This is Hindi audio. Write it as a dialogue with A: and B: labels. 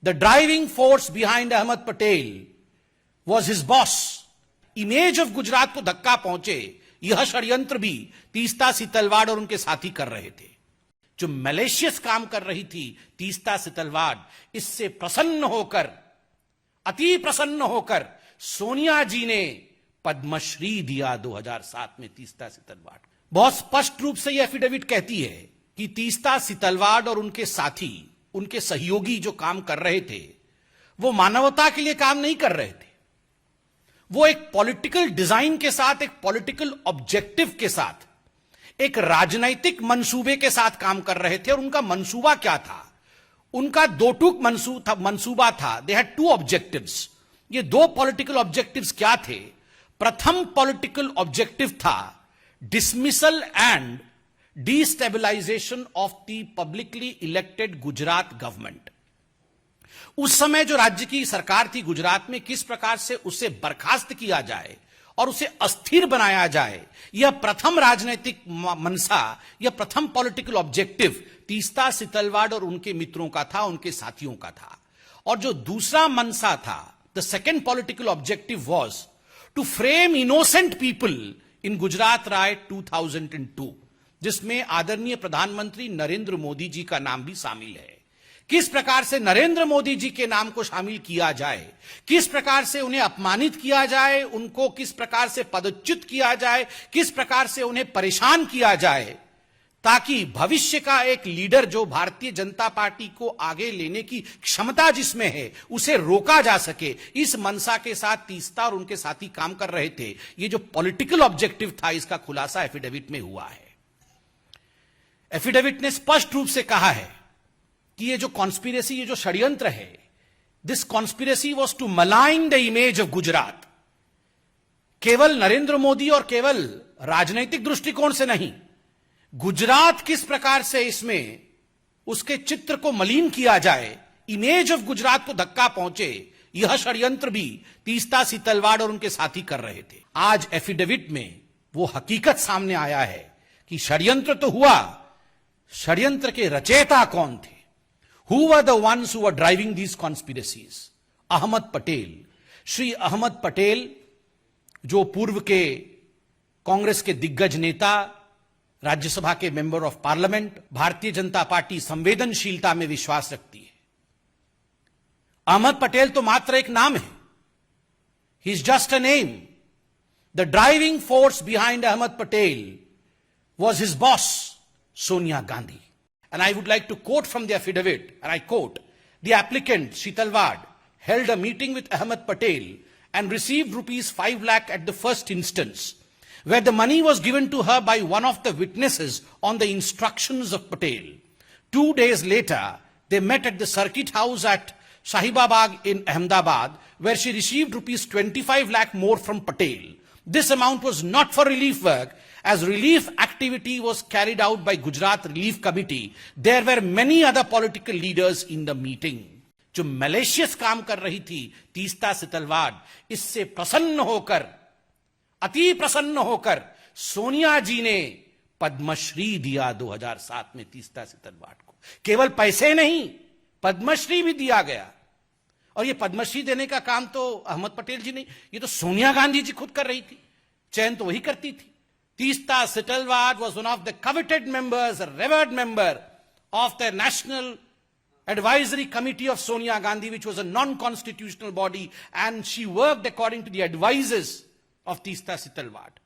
A: The driving force behind Ahmed Patel was his boss. Image of Gujarat को धक्का पहुंचे, यह षड्यंत्र भी तीस्ता सितलवाड़ और उनके साथी कर रहे थे। जो मैलिशियस काम कर रही थी तीस्ता सितलवाड़, इससे प्रसन्न होकर, अति प्रसन्न होकर सोनिया जी ने पद्मश्री दिया 2007 में तीस्ता सितलवाड़। बहुत स्पष्ट रूप से यह एफिडेविट कहती है कि तीस्ता सितलवाड़ और उनके साथी, उनके सहयोगी जो काम कर रहे थे, वो मानवता के लिए काम नहीं कर रहे थे। वो एक पॉलिटिकल डिजाइन के साथ, एक पॉलिटिकल ऑब्जेक्टिव के साथ, एक राजनैतिक मंसूबे के साथ काम कर रहे थे। और उनका मंसूबा क्या था? उनका दो टूक मंसूबा था। They had to objectives. ये दो पॉलिटिकल ऑब्जेक्टिव्स क्या थे? प्रथम पॉलिटिकल ऑब्जेक्टिव था dismissal and destabilisation of the publicly elected Gujarat government. उस समय जो राज्य की सरकार थी गुजरात में, किस प्रकार से उसे बर्खास्त किया जाए और उसे अस्थिर बनाया जाए, यह प्रथम राजनीतिक मनसा, यह प्रथम पॉलिटिकल ऑब्जेक्टिव तीस्ता सितलवाड़ और उनके मित्रों का था, उनके साथियों का था। और जो दूसरा मनसा था, the second political objective was to frame innocent people in Gujarat right 2002, जिसमें आदरणीय प्रधानमंत्री नरेंद्र मोदी जी का नाम भी शामिल है। किस प्रकार से नरेंद्र मोदी जी के नाम को शामिल किया जाए, किस प्रकार से उन्हें अपमानित किया जाए, उनको किस प्रकार से पदच्युत किया जाए, किस प्रकार से उन्हें परेशान किया जाए, ताकि भविष्य का एक लीडर जो भारतीय जनता पार्टी को आगे लेने की क्षमता जिसमें है, उसे रोका जा सके। इस मनसा के साथ तीस्ता और उनके साथी काम कर रहे थे। ये जो पॉलिटिकल ऑब्जेक्टिव था, इसका खुलासा एफिडेविट में हुआ है। एफिडेविट ने स्पष्ट रूप से कहा है कि ये जो कॉन्स्पिरेसी, ये जो षड्यंत्र है, this conspiracy was to malign the image of Gujarat. केवल नरेंद्र मोदी और केवल राजनैतिक दृष्टिकोण से नहीं, गुजरात किस प्रकार से इसमें उसके चित्र को मलिन किया जाए, इमेज ऑफ गुजरात को धक्का पहुंचे, यह षड्यंत्र भी तीस्ता सितलवाड़ और उनके साथी कर रहे थे। आज एफिडेविट में वो हकीकत सामने आया है कि षड्यंत्र तो हुआ, षड्यंत्र के रचयिता कौन थे? Who were the ones who were driving these conspiracies? Ahmad Patel, Shri Ahmad Patel, जो पूर्व के कांग्रेस के दिग्गज नेता, राज्यसभा के member of parliament, Bharatiya Janata party संवेदनशीलता में विश्वास रखती है। अहमद पटेल तो मात्र एक नाम है। He is just a name. The driving force behind Ahmed Patel was his boss Sonia Gandhi. And I would like to quote from the affidavit, and I quote, the applicant Sitalwad held a meeting with Ahmed Patel and received rupees 5 lakh at the first instance, where the money was given to her by one of the witnesses on the instructions of Patel. 2 days later, they met at the circuit house at Shahibabad in Ahmedabad, where she received rupees 25 lakh more from Patel. This amount was not for relief work, as relief activity was carried out by Gujarat Relief Committee. There were many other political leaders in the meeting. जो मैलिशियस काम कर रही थी तीस्ता सितलवाड़, इससे प्रसन्न होकर, अति प्रसन्न होकर सोनिया जी ने पद्मश्री दिया 2007 में तीस्ता सितलवाड़ को। केवल पैसे नहीं, पद्मश्री भी दिया गया। और ये पद्मश्री देने का काम तो अहमद पटेल जी नहीं, ये तो सोनिया गांधी जी खुद कर रही थी। चयन तो वही करती थी। Teesta Sitalwad was one of the coveted members, a revered member of the National Advisory Committee of Sonia Gandhi, which was a non-constitutional body, and she worked according to the advices of Teesta Sitalwad.